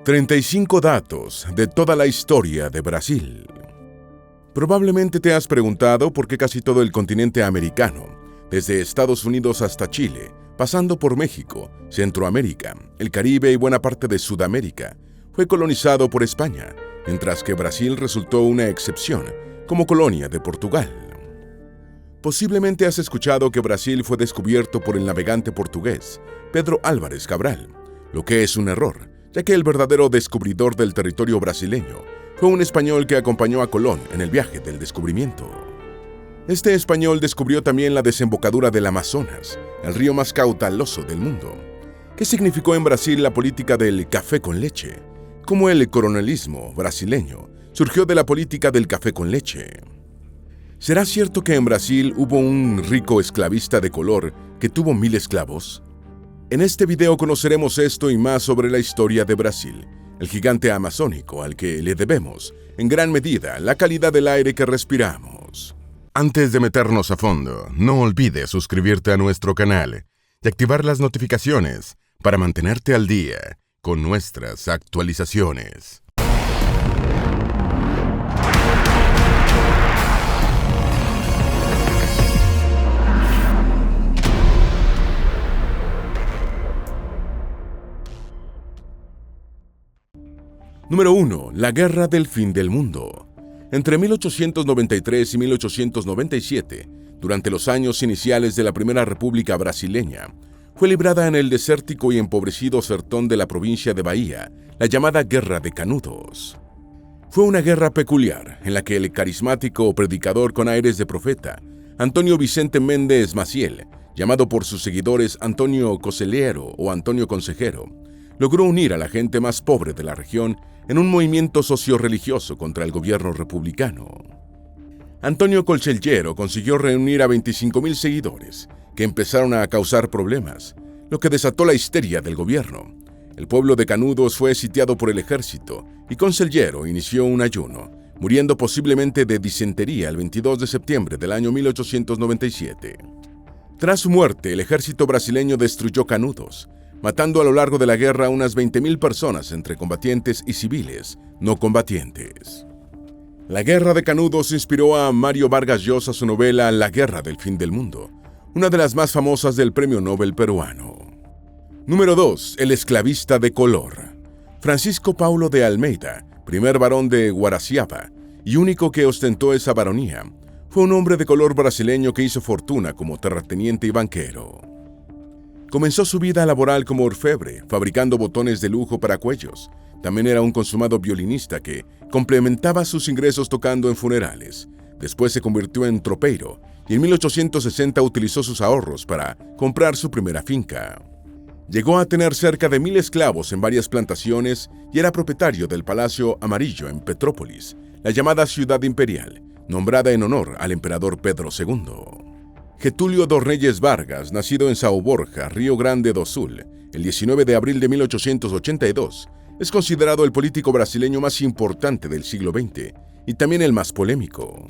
35 datos de toda la historia de Brasil. Probablemente te has preguntado por qué casi todo el continente americano, desde Estados Unidos hasta Chile, pasando por México, Centroamérica, el Caribe y buena parte de Sudamérica, fue colonizado por España, mientras que Brasil resultó una excepción, como colonia de Portugal. Posiblemente has escuchado que Brasil fue descubierto por el navegante portugués, Pedro Álvares Cabral, lo que es un error, ya que el verdadero descubridor del territorio brasileño fue un español que acompañó a Colón en el viaje del descubrimiento. Este español descubrió también la desembocadura del Amazonas, el río más caudaloso del mundo. ¿Qué significó en Brasil la política del café con leche? ¿Cómo el coronelismo brasileño surgió de la política del café con leche? ¿Será cierto que en Brasil hubo un rico esclavista de color que tuvo 1000 esclavos? En este video conoceremos esto y más sobre la historia de Brasil, el gigante amazónico al que le debemos, en gran medida, la calidad del aire que respiramos. Antes de meternos a fondo, no olvides suscribirte a nuestro canal y activar las notificaciones para mantenerte al día con nuestras actualizaciones. Número 1. La Guerra del Fin del Mundo. Entre 1893 y 1897, durante los años iniciales de la Primera República Brasileña, fue librada en el desértico y empobrecido sertón de la provincia de Bahía, la llamada Guerra de Canudos. Fue una guerra peculiar, en la que el carismático predicador con aires de profeta, Antônio Vicente Mendes Maciel, llamado por sus seguidores Antonio Conselheiro o Antonio Consejero, logró unir a la gente más pobre de la región en un movimiento socio-religioso contra el gobierno republicano. Antonio Conselheiro consiguió reunir a 25,000 seguidores, que empezaron a causar problemas, lo que desató la histeria del gobierno. El pueblo de Canudos fue sitiado por el ejército y Conselheiro inició un ayuno, muriendo posiblemente de disentería el 22 de septiembre del año 1897. Tras su muerte, el ejército brasileño destruyó Canudos, matando a lo largo de la guerra a unas 20,000 personas entre combatientes y civiles no combatientes. La Guerra de Canudos inspiró a Mario Vargas Llosa su novela La Guerra del Fin del Mundo, una de las más famosas del Premio Nobel peruano. Número 2. El esclavista de color. Francisco Paulo de Almeida, primer barón de Guaraciaba y único que ostentó esa baronía, fue un hombre de color brasileño que hizo fortuna como terrateniente y banquero. Comenzó su vida laboral como orfebre, fabricando botones de lujo para cuellos. También era un consumado violinista que complementaba sus ingresos tocando en funerales. Después se convirtió en tropeiro y en 1860 utilizó sus ahorros para comprar su primera finca. Llegó a tener cerca de 1000 esclavos en varias plantaciones y era propietario del Palacio Amarillo en Petrópolis, la llamada Ciudad Imperial, nombrada en honor al emperador Pedro II. Getúlio dos Reyes Vargas, nacido en São Borja, Río Grande do Sul, el 19 de abril de 1882, es considerado el político brasileño más importante del siglo XX y también el más polémico.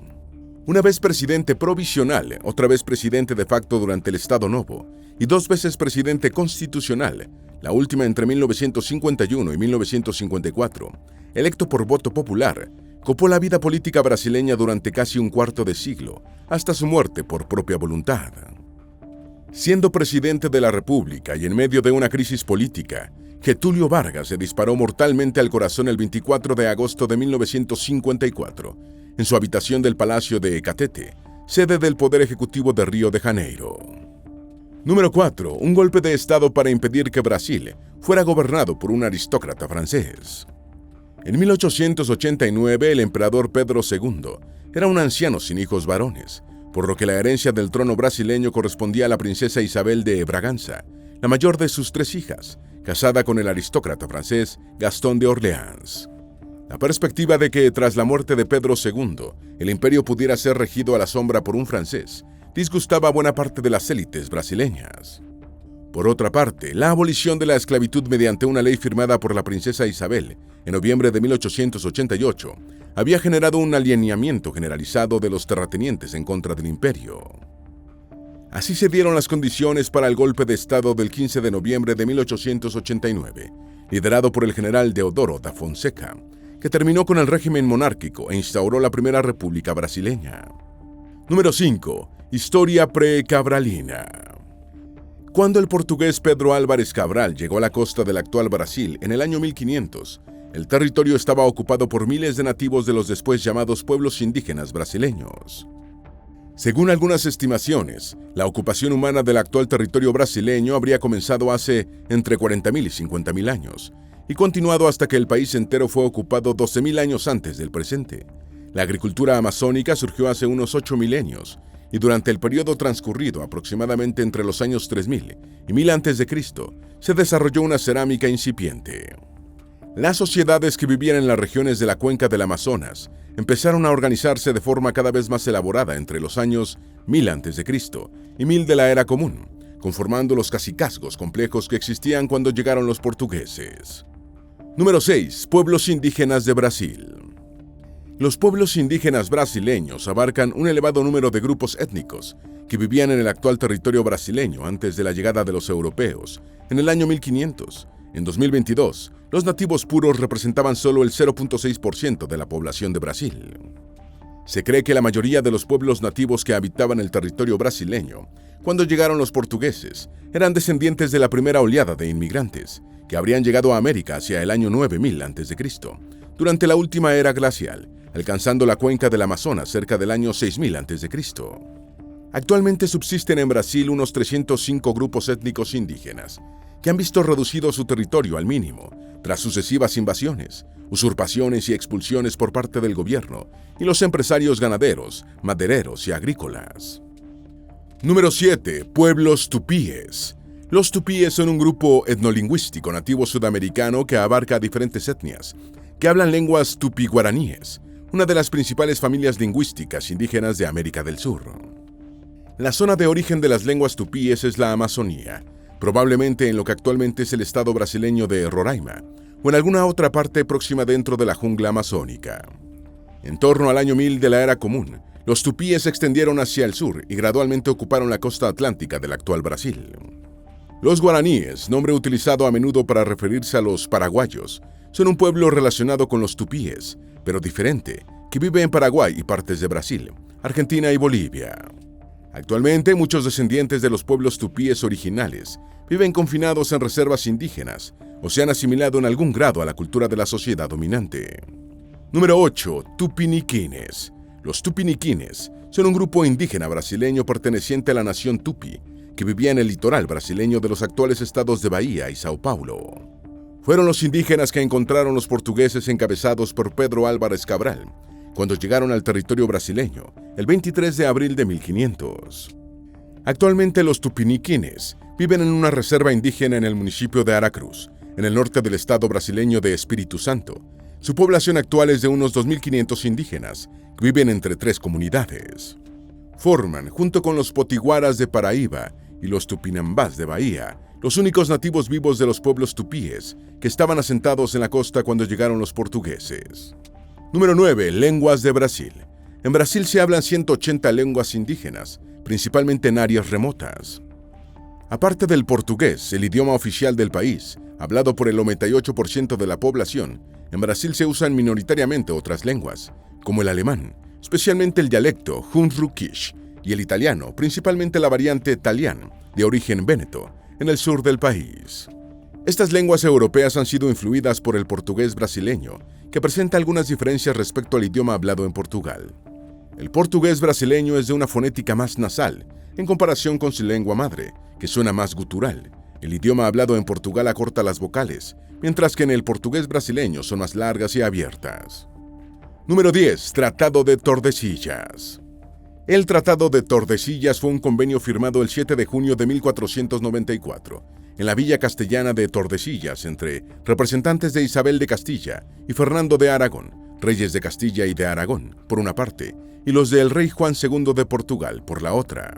Una vez presidente provisional, otra vez presidente de facto durante el Estado Novo y 2 veces presidente constitucional, la última entre 1951 y 1954, electo por voto popular, copó la vida política brasileña durante casi un cuarto de siglo, hasta su muerte por propia voluntad. Siendo presidente de la República y en medio de una crisis política, Getúlio Vargas se disparó mortalmente al corazón el 24 de agosto de 1954, en su habitación del Palacio de Catete, sede del Poder Ejecutivo de Río de Janeiro. Número 4. Un golpe de Estado para impedir que Brasil fuera gobernado por un aristócrata francés. En 1889, el emperador Pedro II era un anciano sin hijos varones, por lo que la herencia del trono brasileño correspondía a la princesa Isabel de Braganza, la mayor de sus 3 hijas, casada con el aristócrata francés Gastón de Orleans. La perspectiva de que, tras la muerte de Pedro II, el imperio pudiera ser regido a la sombra por un francés, disgustaba a buena parte de las élites brasileñas. Por otra parte, la abolición de la esclavitud mediante una ley firmada por la princesa Isabel en noviembre de 1888 había generado un alienamiento generalizado de los terratenientes en contra del imperio. Así se dieron las condiciones para el golpe de Estado del 15 de noviembre de 1889, liderado por el general Deodoro da Fonseca, que terminó con el régimen monárquico e instauró la primera república brasileña. Número 5. Historia precabralina. Cuando el portugués Pedro Álvares Cabral llegó a la costa del actual Brasil en el año 1500, el territorio estaba ocupado por miles de nativos de los después llamados pueblos indígenas brasileños. Según algunas estimaciones, la ocupación humana del actual territorio brasileño habría comenzado hace entre 40.000 y 50.000 años, y continuado hasta que el país entero fue ocupado 12.000 años antes del presente. La agricultura amazónica surgió hace unos 8 milenios, y durante el periodo transcurrido aproximadamente entre los años 3000 y 1000 a.C., se desarrolló una cerámica incipiente. Las sociedades que vivían en las regiones de la cuenca del Amazonas empezaron a organizarse de forma cada vez más elaborada entre los años 1000 a.C. y 1000 de la Era Común, conformando los cacicazgos complejos que existían cuando llegaron los portugueses. Número 6. Pueblos indígenas de Brasil. Los pueblos indígenas brasileños abarcan un elevado número de grupos étnicos que vivían en el actual territorio brasileño antes de la llegada de los europeos, en el año 1500. En 2022, los nativos puros representaban solo el 0.6% de la población de Brasil. Se cree que la mayoría de los pueblos nativos que habitaban el territorio brasileño, cuando llegaron los portugueses, eran descendientes de la primera oleada de inmigrantes, que habrían llegado a América hacia el año 9000 a.C., durante la última era glacial, alcanzando la cuenca del Amazonas cerca del año 6000 a.C. Actualmente subsisten en Brasil unos 305 grupos étnicos indígenas, que han visto reducido su territorio al mínimo tras sucesivas invasiones, usurpaciones y expulsiones por parte del gobierno y los empresarios ganaderos, madereros y agrícolas. Número 7. Pueblos tupíes. Los tupíes son un grupo etnolingüístico nativo sudamericano que abarca a diferentes etnias, que hablan lenguas tupí-guaraníes, una de las principales familias lingüísticas indígenas de América del Sur. La zona de origen de las lenguas tupíes es la Amazonía, probablemente en lo que actualmente es el estado brasileño de Roraima, o en alguna otra parte próxima dentro de la jungla amazónica. En torno al año 1000 de la Era Común, los tupíes se extendieron hacia el sur y gradualmente ocuparon la costa atlántica del actual Brasil. Los guaraníes, nombre utilizado a menudo para referirse a los paraguayos, son un pueblo relacionado con los tupíes, pero diferente, que vive en Paraguay y partes de Brasil, Argentina y Bolivia. Actualmente, muchos descendientes de los pueblos tupíes originales viven confinados en reservas indígenas o se han asimilado en algún grado a la cultura de la sociedad dominante. Número 8. Tupiniquines. Los tupiniquines son un grupo indígena brasileño perteneciente a la nación Tupi, que vivía en el litoral brasileño de los actuales estados de Bahía y Sao Paulo. Fueron los indígenas que encontraron los portugueses encabezados por Pedro Álvares Cabral, cuando llegaron al territorio brasileño el 23 de abril de 1500. Actualmente los tupiniquines viven en una reserva indígena en el municipio de Aracruz, en el norte del estado brasileño de Espíritu Santo. Su población actual es de unos 2.500 indígenas, que viven entre 3 comunidades. Forman, junto con los potiguaras de Paraíba y los tupinambás de Bahía, los únicos nativos vivos de los pueblos tupíes que estaban asentados en la costa cuando llegaron los portugueses. Número 9. Lenguas de Brasil. En Brasil se hablan 180 lenguas indígenas, principalmente en áreas remotas. Aparte del portugués, el idioma oficial del país, hablado por el 98% de la población, en Brasil se usan minoritariamente otras lenguas, como el alemán, especialmente el dialecto Hunsrückisch, y el italiano, principalmente la variante Talián, de origen véneto, en el sur del país. Estas lenguas europeas han sido influidas por el portugués brasileño, que presenta algunas diferencias respecto al idioma hablado en Portugal. El portugués brasileño es de una fonética más nasal, en comparación con su lengua madre, que suena más gutural. El idioma hablado en Portugal acorta las vocales, mientras que en el portugués brasileño son más largas y abiertas. Número 10. Tratado de Tordesillas. El Tratado de Tordesillas fue un convenio firmado el 7 de junio de 1494, en la villa castellana de Tordesillas, entre representantes de Isabel de Castilla y Fernando de Aragón, reyes de Castilla y de Aragón, por una parte, y los del rey Juan II de Portugal, por la otra.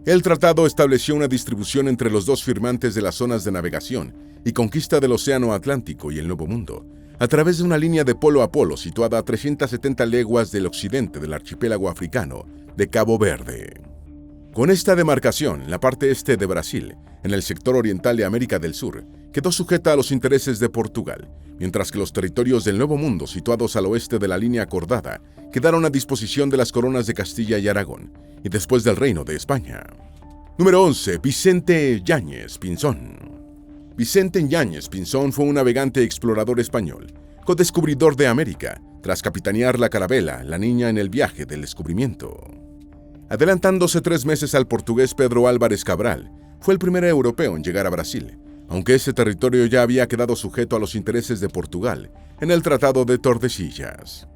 El tratado estableció una distribución entre los dos firmantes de las zonas de navegación y conquista del Océano Atlántico y el Nuevo Mundo, a través de una línea de polo a polo situada a 370 leguas del occidente del archipiélago africano de Cabo Verde. Con esta demarcación, la parte este de Brasil, en el sector oriental de América del Sur, quedó sujeta a los intereses de Portugal, mientras que los territorios del Nuevo Mundo situados al oeste de la línea acordada quedaron a disposición de las coronas de Castilla y Aragón, y después del Reino de España. Número 11. Vicente Yáñez Pinzón. Vicente Yáñez Pinzón fue un navegante y explorador español, co-descubridor de América, tras capitanear la carabela La Niña en el viaje del descubrimiento. Adelantándose 3 meses al portugués Pedro Álvares Cabral, fue el primer europeo en llegar a Brasil, aunque ese territorio ya había quedado sujeto a los intereses de Portugal en el Tratado de Tordesillas.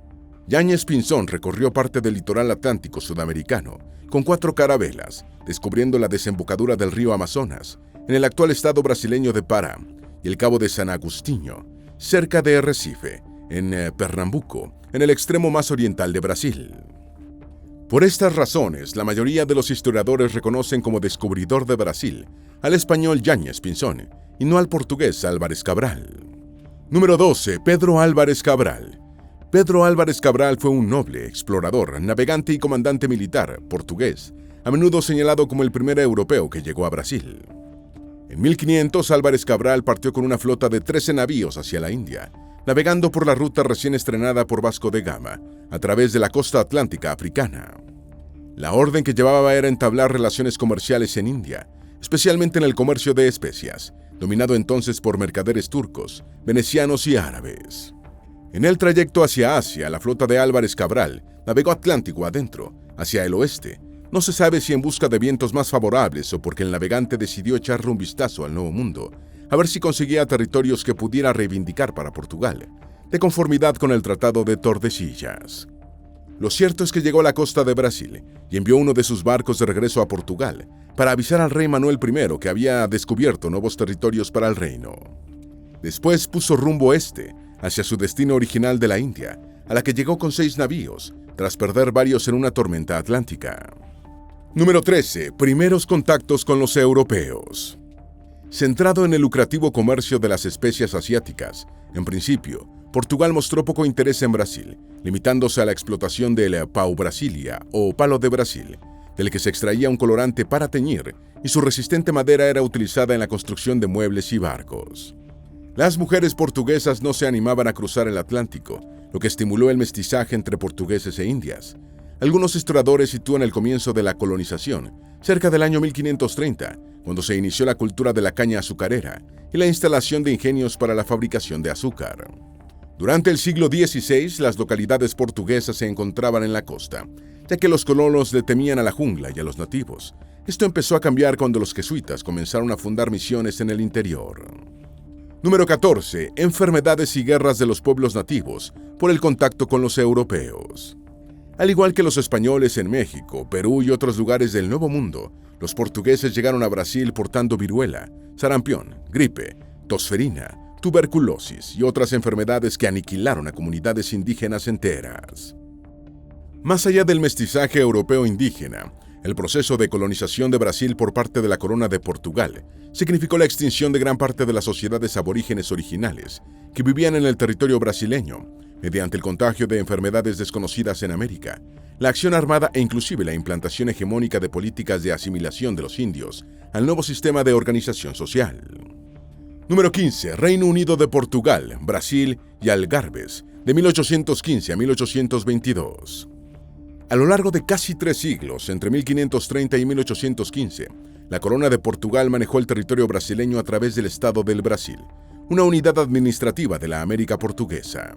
Yáñez Pinzón recorrió parte del litoral atlántico sudamericano con 4 carabelas, descubriendo la desembocadura del río Amazonas en el actual estado brasileño de Pará y el cabo de San Agustinho, cerca de Recife, en Pernambuco, en el extremo más oriental de Brasil. Por estas razones, la mayoría de los historiadores reconocen como descubridor de Brasil al español Yáñez Pinzón y no al portugués Álvares Cabral. Número 12. Pedro Álvares Cabral. Pedro Álvares Cabral fue un noble, explorador, navegante y comandante militar portugués, a menudo señalado como el primer europeo que llegó a Brasil. En 1500, Álvares Cabral partió con una flota de 13 navíos hacia la India, navegando por la ruta recién estrenada por Vasco de Gama, a través de la costa atlántica africana. La orden que llevaba era entablar relaciones comerciales en India, especialmente en el comercio de especias, dominado entonces por mercaderes turcos, venecianos y árabes. En el trayecto hacia Asia, la flota de Álvares Cabral navegó Atlántico adentro, hacia el oeste. No se sabe si en busca de vientos más favorables o porque el navegante decidió echarle un vistazo al Nuevo Mundo, a ver si conseguía territorios que pudiera reivindicar para Portugal, de conformidad con el Tratado de Tordesillas. Lo cierto es que llegó a la costa de Brasil y envió uno de sus barcos de regreso a Portugal para avisar al rey Manuel I que había descubierto nuevos territorios para el reino. Después puso rumbo este, hacia su destino original de la India, a la que llegó con 6 navíos, tras perder varios en una tormenta atlántica. Número 13. Primeros contactos con los europeos. Centrado en el lucrativo comercio de las especias asiáticas, en principio, Portugal mostró poco interés en Brasil, limitándose a la explotación del pau-brasilia o palo de Brasil, del que se extraía un colorante para teñir, y su resistente madera era utilizada en la construcción de muebles y barcos. Las mujeres portuguesas no se animaban a cruzar el Atlántico, lo que estimuló el mestizaje entre portugueses e indias. Algunos historiadores sitúan el comienzo de la colonización, cerca del año 1530, cuando se inició la cultura de la caña azucarera y la instalación de ingenios para la fabricación de azúcar. Durante el siglo XVI, las localidades portuguesas se encontraban en la costa, ya que los colonos le temían a la jungla y a los nativos. Esto empezó a cambiar cuando los jesuitas comenzaron a fundar misiones en el interior. Número 14. Enfermedades y guerras de los pueblos nativos por el contacto con los europeos. Al igual que los españoles en México, Perú y otros lugares del Nuevo Mundo, los portugueses llegaron a Brasil portando viruela, sarampión, gripe, tosferina, tuberculosis y otras enfermedades que aniquilaron a comunidades indígenas enteras. Más allá del mestizaje europeo-indígena, el proceso de colonización de Brasil por parte de la Corona de Portugal significó la extinción de gran parte de las sociedades aborígenes originales que vivían en el territorio brasileño, mediante el contagio de enfermedades desconocidas en América, la acción armada e inclusive la implantación hegemónica de políticas de asimilación de los indios al nuevo sistema de organización social. Número 15. Reino Unido de Portugal, Brasil y Algarbes, de 1815 a 1822. A lo largo de casi 3 siglos, entre 1530 y 1815, la Corona de Portugal manejó el territorio brasileño a través del Estado del Brasil, una unidad administrativa de la América portuguesa.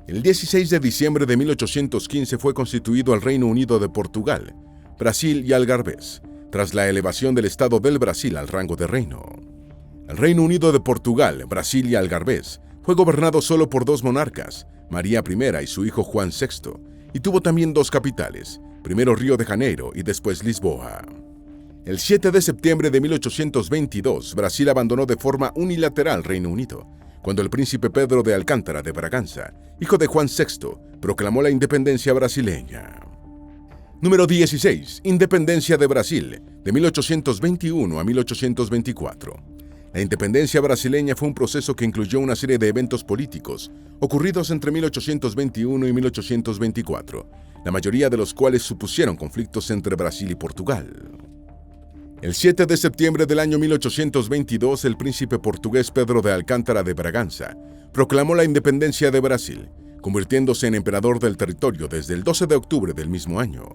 El 16 de diciembre de 1815 fue constituido el Reino Unido de Portugal, Brasil y Algarbes, tras la elevación del Estado del Brasil al rango de reino. El Reino Unido de Portugal, Brasil y Algarbes fue gobernado solo por 2 monarcas, María I y su hijo Juan VI, y tuvo también 2 capitales, primero Río de Janeiro y después Lisboa. El 7 de septiembre de 1822, Brasil abandonó de forma unilateral Reino Unido, cuando el príncipe Pedro de Alcántara de Braganza, hijo de Juan VI, proclamó la independencia brasileña. Número 16. Independencia de Brasil, de 1821 a 1824. La independencia brasileña fue un proceso que incluyó una serie de eventos políticos ocurridos entre 1821 y 1824, la mayoría de los cuales supusieron conflictos entre Brasil y Portugal. El 7 de septiembre del año 1822, el príncipe portugués Pedro de Alcántara de Braganza proclamó la independencia de Brasil, convirtiéndose en emperador del territorio desde el 12 de octubre del mismo año.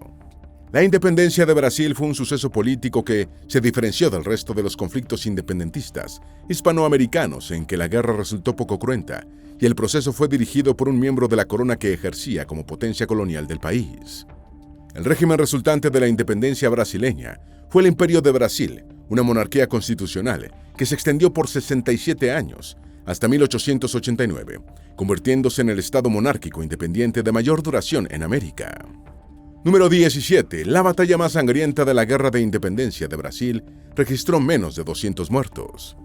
La independencia de Brasil fue un suceso político que se diferenció del resto de los conflictos independentistas hispanoamericanos en que la guerra resultó poco cruenta y el proceso fue dirigido por un miembro de la corona que ejercía como potencia colonial del país. El régimen resultante de la independencia brasileña fue el Imperio de Brasil, una monarquía constitucional que se extendió por 67 años, hasta 1889, convirtiéndose en el estado monárquico independiente de mayor duración en América. Número 17. La batalla más sangrienta de la Guerra de Independencia de Brasil registró menos de 200 muertos.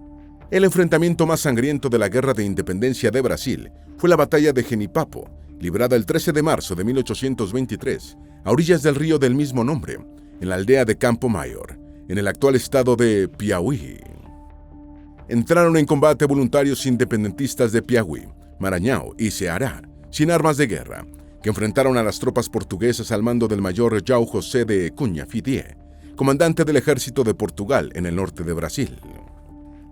El enfrentamiento más sangriento de la Guerra de Independencia de Brasil fue la batalla de Genipapo, librada el 13 de marzo de 1823, a orillas del río del mismo nombre, en la aldea de Campo Mayor, en el actual estado de Piauí. Entraron en combate voluntarios independentistas de Piauí, Maranhão y Ceará, sin armas de guerra, que enfrentaron a las tropas portuguesas al mando del mayor João José de Cunha Fidié, comandante del ejército de Portugal en el norte de Brasil.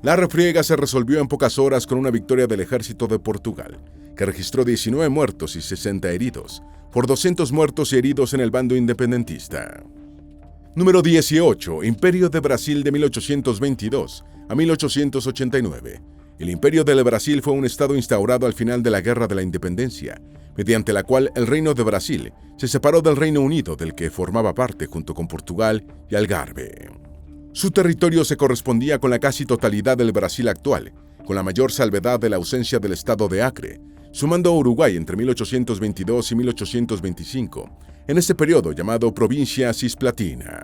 La refriega se resolvió en pocas horas con una victoria del ejército de Portugal, que registró 19 muertos y 60 heridos, por 200 muertos y heridos en el bando independentista. Número 18. Imperio de Brasil de 1822 a 1889. El Imperio del Brasil fue un estado instaurado al final de la Guerra de la Independencia, mediante la cual el Reino de Brasil se separó del Reino Unido, del que formaba parte junto con Portugal y Algarve. Su territorio se correspondía con la casi totalidad del Brasil actual, con la mayor salvedad de la ausencia del estado de Acre, sumando a Uruguay entre 1822 y 1825, en este periodo llamado Provincia Cisplatina.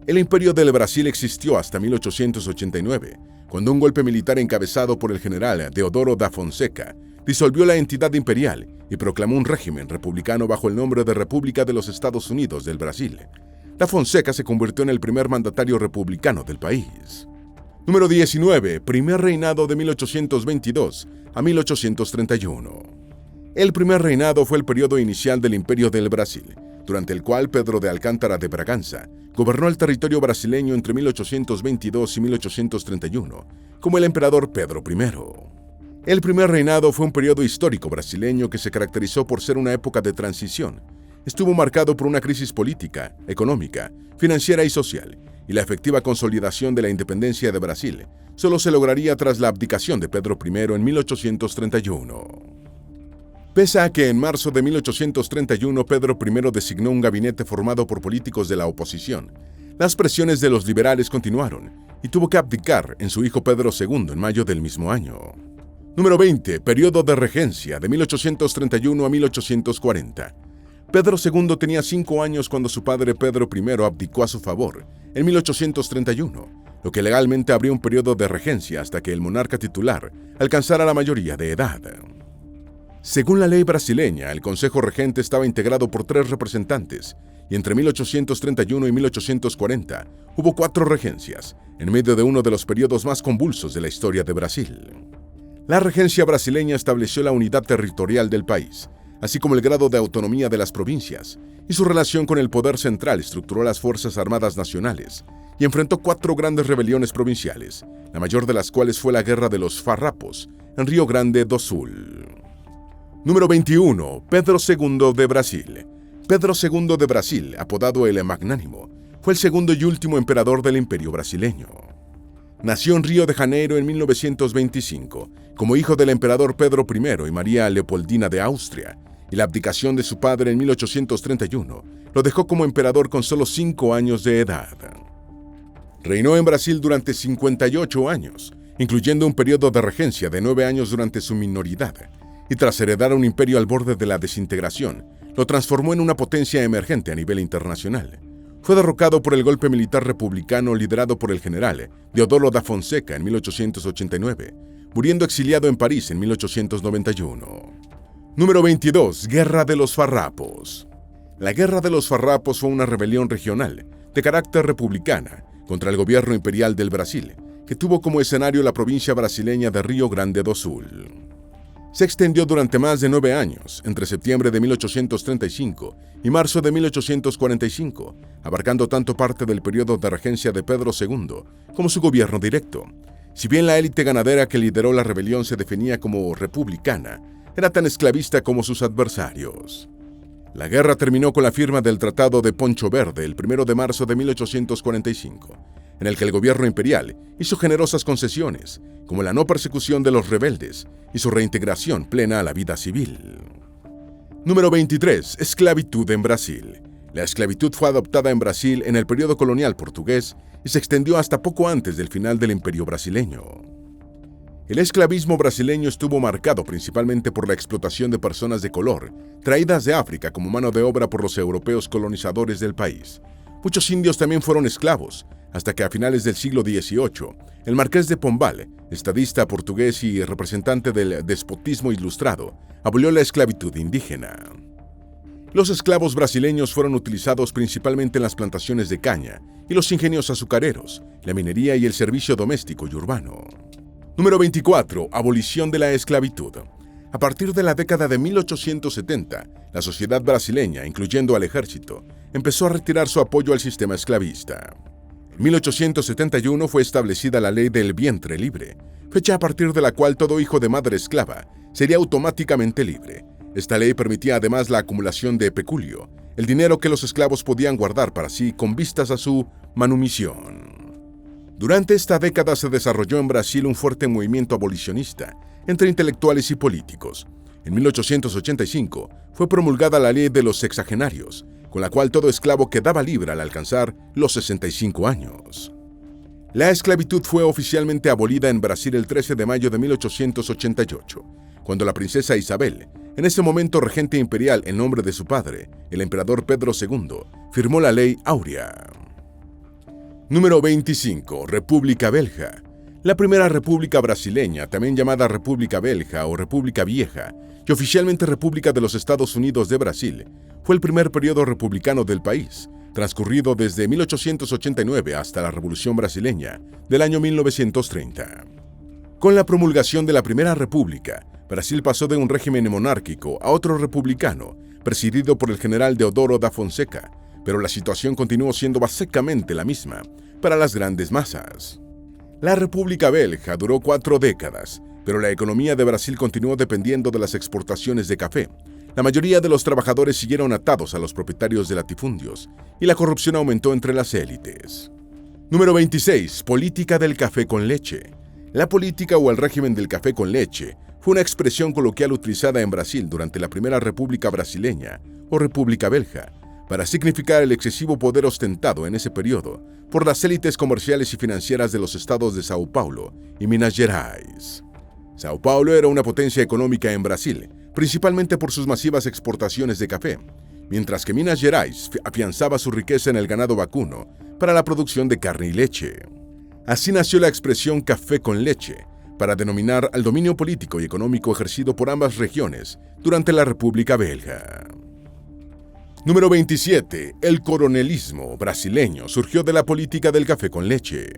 El Imperio del Brasil existió hasta 1889, cuando un golpe militar encabezado por el general Deodoro da Fonseca disolvió la entidad imperial y proclamó un régimen republicano bajo el nombre de República de los Estados Unidos del Brasil. Da Fonseca se convirtió en el primer mandatario republicano del país. Número 19. Primer reinado de 1822 a 1831. El primer reinado fue el periodo inicial del Imperio del Brasil, durante el cual Pedro de Alcántara de Braganza gobernó el territorio brasileño entre 1822 y 1831 como el emperador Pedro I. El primer reinado fue un periodo histórico brasileño que se caracterizó por ser una época de transición. Estuvo marcado por una crisis política, económica, financiera y social, y la efectiva consolidación de la independencia de Brasil solo se lograría tras la abdicación de Pedro I en 1831. Pese a que en marzo de 1831 Pedro I designó un gabinete formado por políticos de la oposición, las presiones de los liberales continuaron y tuvo que abdicar en su hijo Pedro II en mayo del mismo año. Número 20. Periodo de regencia de 1831 a 1840. Pedro II tenía 5 años cuando su padre Pedro I abdicó a su favor en 1831, lo que legalmente abrió un periodo de regencia hasta que el monarca titular alcanzara la mayoría de edad. Según la ley brasileña, el Consejo Regente estaba integrado por 3 representantes, y entre 1831 y 1840 hubo 4 regencias, en medio de uno de los periodos más convulsos de la historia de Brasil. La regencia brasileña estableció la unidad territorial del país, así como el grado de autonomía de las provincias, y su relación con el poder central estructuró las Fuerzas Armadas Nacionales y enfrentó 4 grandes rebeliones provinciales, la mayor de las cuales fue la Guerra de los Farrapos, en Río Grande do Sul. Número 21. Pedro II de Brasil. Pedro II de Brasil, apodado el Magnánimo, fue el segundo y último emperador del Imperio brasileño. Nació en Río de Janeiro en 1925, como hijo del emperador Pedro I y María Leopoldina de Austria, y la abdicación de su padre en 1831 lo dejó como emperador con solo 5 años de edad. Reinó en Brasil durante 58 años, incluyendo un periodo de regencia de 9 años durante su minoridad, y tras heredar un imperio al borde de la desintegración, lo transformó en una potencia emergente a nivel internacional. Fue derrocado por el golpe militar republicano liderado por el general Deodoro da Fonseca en 1889, muriendo exiliado en París en 1891. Número 22. Guerra de los Farrapos. La Guerra de los Farrapos fue una rebelión regional, de carácter republicana, contra el gobierno imperial del Brasil, que tuvo como escenario la provincia brasileña de Río Grande do Sul. Se extendió durante más de 9 años, entre septiembre de 1835 y marzo de 1845, abarcando tanto parte del periodo de regencia de Pedro II como su gobierno directo. Si bien la élite ganadera que lideró la rebelión se definía como republicana, era tan esclavista como sus adversarios. La guerra terminó con la firma del Tratado de Poncho Verde el 1 de marzo de 1845, en el que el gobierno imperial hizo generosas concesiones, como la no persecución de los rebeldes y su reintegración plena a la vida civil. Número 23. Esclavitud en Brasil. La esclavitud fue adoptada en Brasil en el periodo colonial portugués y se extendió hasta poco antes del final del Imperio brasileño. El esclavismo brasileño estuvo marcado principalmente por la explotación de personas de color, traídas de África como mano de obra por los europeos colonizadores del país. Muchos indios también fueron esclavos, hasta que a finales del siglo XVIII, el Marqués de Pombal, estadista portugués y representante del despotismo ilustrado, abolió la esclavitud indígena. Los esclavos brasileños fueron utilizados principalmente en las plantaciones de caña y los ingenios azucareros, la minería y el servicio doméstico y urbano. Número 24. Abolición de la esclavitud. A partir de la década de 1870, la sociedad brasileña, incluyendo al ejército, empezó a retirar su apoyo al sistema esclavista. En 1871 fue establecida la Ley del Vientre Libre, fecha a partir de la cual todo hijo de madre esclava sería automáticamente libre. Esta ley permitía además la acumulación de peculio, el dinero que los esclavos podían guardar para sí con vistas a su manumisión. Durante esta década se desarrolló en Brasil un fuerte movimiento abolicionista entre intelectuales y políticos. En 1885 fue promulgada la Ley de los Sexagenarios, con la cual todo esclavo quedaba libre al alcanzar los 65 años. La esclavitud fue oficialmente abolida en Brasil el 13 de mayo de 1888, cuando la princesa Isabel, en ese momento regente imperial en nombre de su padre, el emperador Pedro II, firmó la Ley Áurea. Número 25. República Belga. La primera república brasileña, también llamada República Belga o República Vieja, y oficialmente República de los Estados Unidos de Brasil, fue el primer periodo republicano del país, transcurrido desde 1889 hasta la Revolución Brasileña del año 1930. Con la promulgación de la Primera República, Brasil pasó de un régimen monárquico a otro republicano, presidido por el general Deodoro da Fonseca, pero la situación continuó siendo básicamente la misma para las grandes masas. La República Belga duró 4 décadas, pero la economía de Brasil continuó dependiendo de las exportaciones de café. La mayoría de los trabajadores siguieron atados a los propietarios de latifundios y la corrupción aumentó entre las élites. Número 26. Política del café con leche. La política o el régimen del café con leche fue una expresión coloquial utilizada en Brasil durante la Primera República Brasileña o República Belga, para significar el excesivo poder ostentado en ese periodo por las élites comerciales y financieras de los estados de Sao Paulo y Minas Gerais. Sao Paulo era una potencia económica en Brasil, principalmente por sus masivas exportaciones de café, mientras que Minas Gerais afianzaba su riqueza en el ganado vacuno para la producción de carne y leche. Así nació la expresión café con leche, para denominar al dominio político y económico ejercido por ambas regiones durante la República Belga. Número 27. El coronelismo brasileño surgió de la política del café con leche.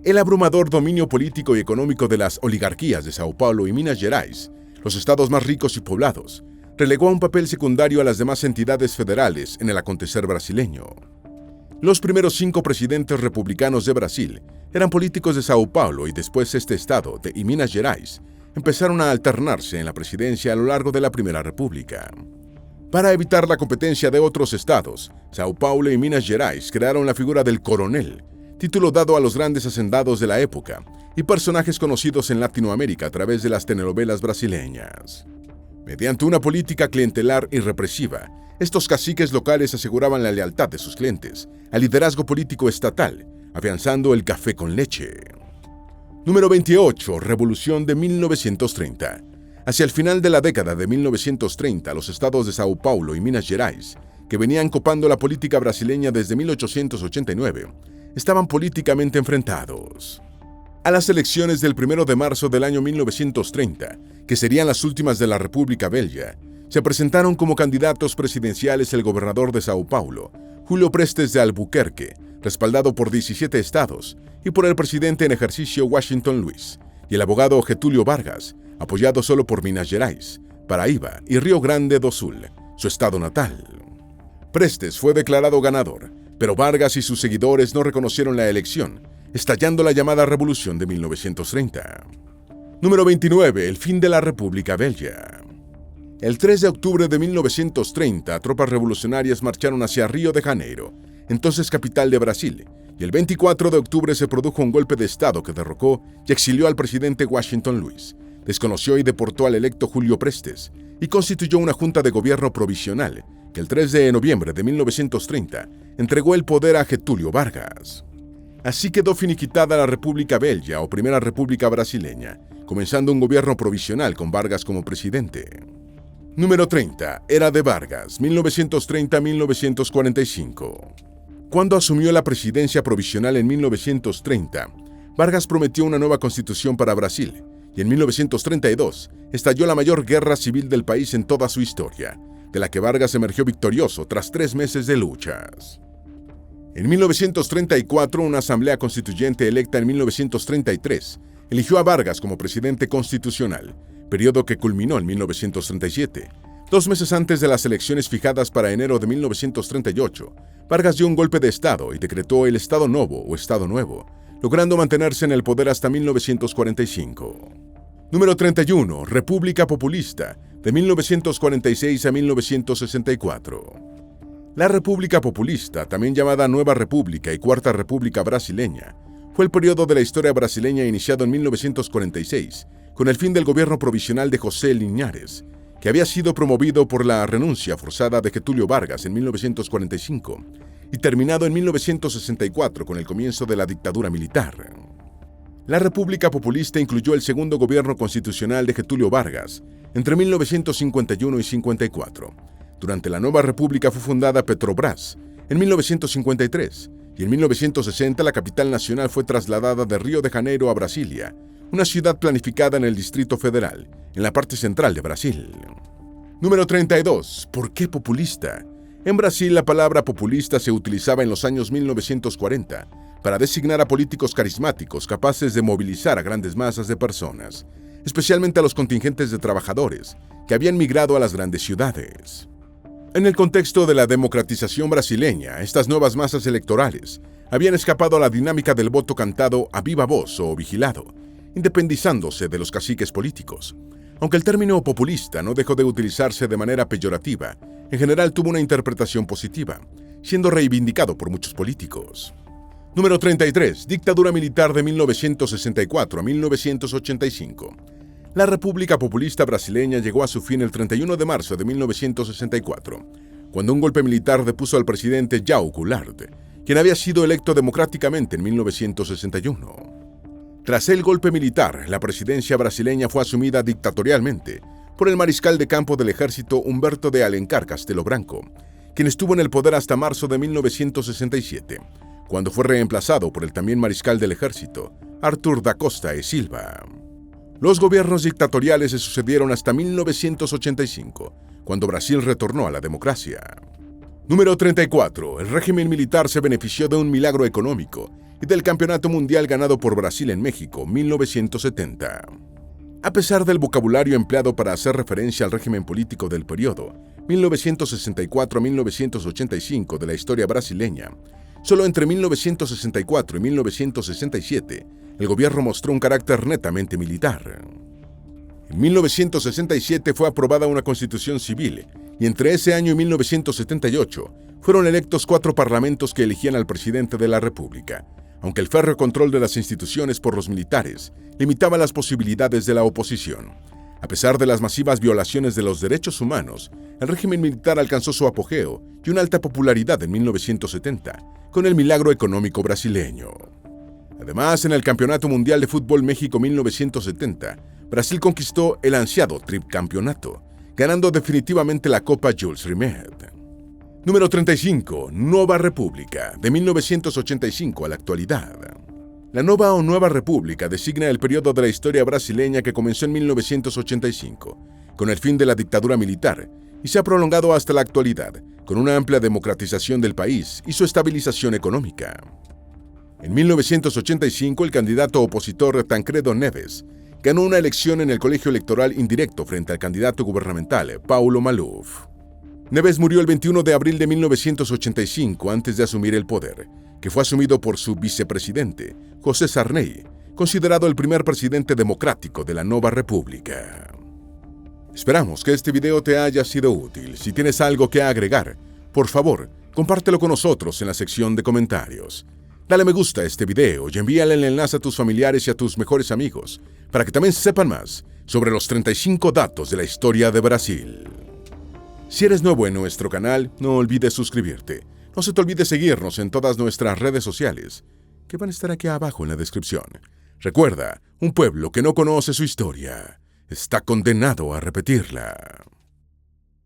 El abrumador dominio político y económico de las oligarquías de Sao Paulo y Minas Gerais, los estados más ricos y poblados, relegó a un papel secundario a las demás entidades federales en el acontecer brasileño. Los primeros 5 presidentes republicanos de Brasil eran políticos de Sao Paulo y después este estado y Minas Gerais empezaron a alternarse en la presidencia a lo largo de la Primera República. Para evitar la competencia de otros estados, Sao Paulo y Minas Gerais crearon la figura del coronel, título dado a los grandes hacendados de la época y personajes conocidos en Latinoamérica a través de las telenovelas brasileñas. Mediante una política clientelar y represiva, estos caciques locales aseguraban la lealtad de sus clientes al liderazgo político estatal, afianzando el café con leche. Número 28. Revolución de 1930. Hacia el final de la década de 1930, los estados de Sao Paulo y Minas Gerais, que venían copando la política brasileña desde 1889, estaban políticamente enfrentados. A las elecciones del 1 de marzo del año 1930, que serían las últimas de la República Belga, se presentaron como candidatos presidenciales el gobernador de Sao Paulo, Julio Prestes de Albuquerque, respaldado por 17 estados, y por el presidente en ejercicio Washington Luiz, y el abogado Getúlio Vargas, apoyado solo por Minas Gerais, Paraíba y Río Grande do Sul, su estado natal. Prestes fue declarado ganador, pero Vargas y sus seguidores no reconocieron la elección, estallando la llamada Revolución de 1930. Número 29. El fin de la República Velha. El 3 de octubre de 1930, tropas revolucionarias marcharon hacia Río de Janeiro, entonces capital de Brasil, y el 24 de octubre se produjo un golpe de Estado que derrocó y exilió al presidente Washington Luiz, desconoció y deportó al electo Julio Prestes, y constituyó una junta de gobierno provisional que el 3 de noviembre de 1930 entregó el poder a Getúlio Vargas. Así quedó finiquitada la República Velha o Primera República Brasileña, comenzando un gobierno provisional con Vargas como presidente. Número 30. Era de Vargas, 1930-1945. Cuando asumió la presidencia provisional en 1930, Vargas prometió una nueva constitución para Brasil, y en 1932 estalló la mayor guerra civil del país en toda su historia, de la que Vargas emergió victorioso tras 3 meses de luchas. En 1934, una asamblea constituyente electa en 1933 eligió a Vargas como presidente constitucional, periodo que culminó en 1937. 2 meses antes de las elecciones fijadas para enero de 1938, Vargas dio un golpe de Estado y decretó el Estado Novo o Estado Nuevo, logrando mantenerse en el poder hasta 1945. Número 31. República Populista, de 1946 a 1964. La República Populista, también llamada Nueva República y Cuarta República Brasileña, fue el periodo de la historia brasileña iniciado en 1946, con el fin del gobierno provisional de José Linhares, que había sido promovido por la renuncia forzada de Getúlio Vargas en 1945 y terminado en 1964 con el comienzo de la dictadura militar. La República Populista incluyó el segundo gobierno constitucional de Getúlio Vargas entre 1951 y 54. Durante la Nueva República fue fundada Petrobras en 1953 y en 1960 la capital nacional fue trasladada de Río de Janeiro a Brasilia, una ciudad planificada en el Distrito Federal, en la parte central de Brasil. Número 32. ¿Por qué populista? En Brasil la palabra populista se utilizaba en los años 1940 para designar a políticos carismáticos capaces de movilizar a grandes masas de personas, especialmente a los contingentes de trabajadores que habían migrado a las grandes ciudades. En el contexto de la democratización brasileña, estas nuevas masas electorales habían escapado a la dinámica del voto cantado a viva voz o vigilado, independizándose de los caciques políticos. Aunque el término populista no dejó de utilizarse de manera peyorativa, en general tuvo una interpretación positiva, siendo reivindicado por muchos políticos. Número 33. Dictadura militar de 1964 a 1985. La República Populista Brasileña llegó a su fin el 31 de marzo de 1964, cuando un golpe militar depuso al presidente João Goulart, quien había sido electo democráticamente en 1961. Tras el golpe militar, la presidencia brasileña fue asumida dictatorialmente por el mariscal de campo del ejército Humberto de Alencar Castelo Branco, quien estuvo en el poder hasta marzo de 1967, cuando fue reemplazado por el también mariscal del ejército, Arthur da Costa e Silva. Los gobiernos dictatoriales se sucedieron hasta 1985, cuando Brasil retornó a la democracia. Número 34. El régimen militar se benefició de un milagro económico y del Campeonato Mundial ganado por Brasil en México, 1970. A pesar del vocabulario empleado para hacer referencia al régimen político del periodo 1964 a 1985 de la historia brasileña, solo entre 1964 y 1967 el gobierno mostró un carácter netamente militar. En 1967 fue aprobada una constitución civil y entre ese año y 1978 fueron electos 4 parlamentos que elegían al presidente de la República, aunque el férreo control de las instituciones por los militares limitaba las posibilidades de la oposición. A pesar de las masivas violaciones de los derechos humanos, el régimen militar alcanzó su apogeo y una alta popularidad en 1970, con el milagro económico brasileño. Además, en el Campeonato Mundial de Fútbol México 1970, Brasil conquistó el ansiado tricampeonato, ganando definitivamente la Copa Jules Rimet. Número 35. Nueva República, de 1985 a la actualidad. La Nova o Nueva República designa el periodo de la historia brasileña que comenzó en 1985, con el fin de la dictadura militar, y se ha prolongado hasta la actualidad, con una amplia democratización del país y su estabilización económica. En 1985, el candidato opositor Tancredo Neves ganó una elección en el colegio electoral indirecto frente al candidato gubernamental Paulo Maluf. Neves murió el 21 de abril de 1985 antes de asumir el poder, que fue asumido por su vicepresidente, José Sarney, considerado el primer presidente democrático de la Nova República. Esperamos que este video te haya sido útil. Si tienes algo que agregar, por favor, compártelo con nosotros en la sección de comentarios. Dale me gusta a este video y envíale el enlace a tus familiares y a tus mejores amigos, para que también sepan más sobre los 35 datos de la historia de Brasil. Si eres nuevo en nuestro canal, no olvides suscribirte. No se te olvide seguirnos en todas nuestras redes sociales, que van a estar aquí abajo en la descripción. Recuerda, un pueblo que no conoce su historia está condenado a repetirla.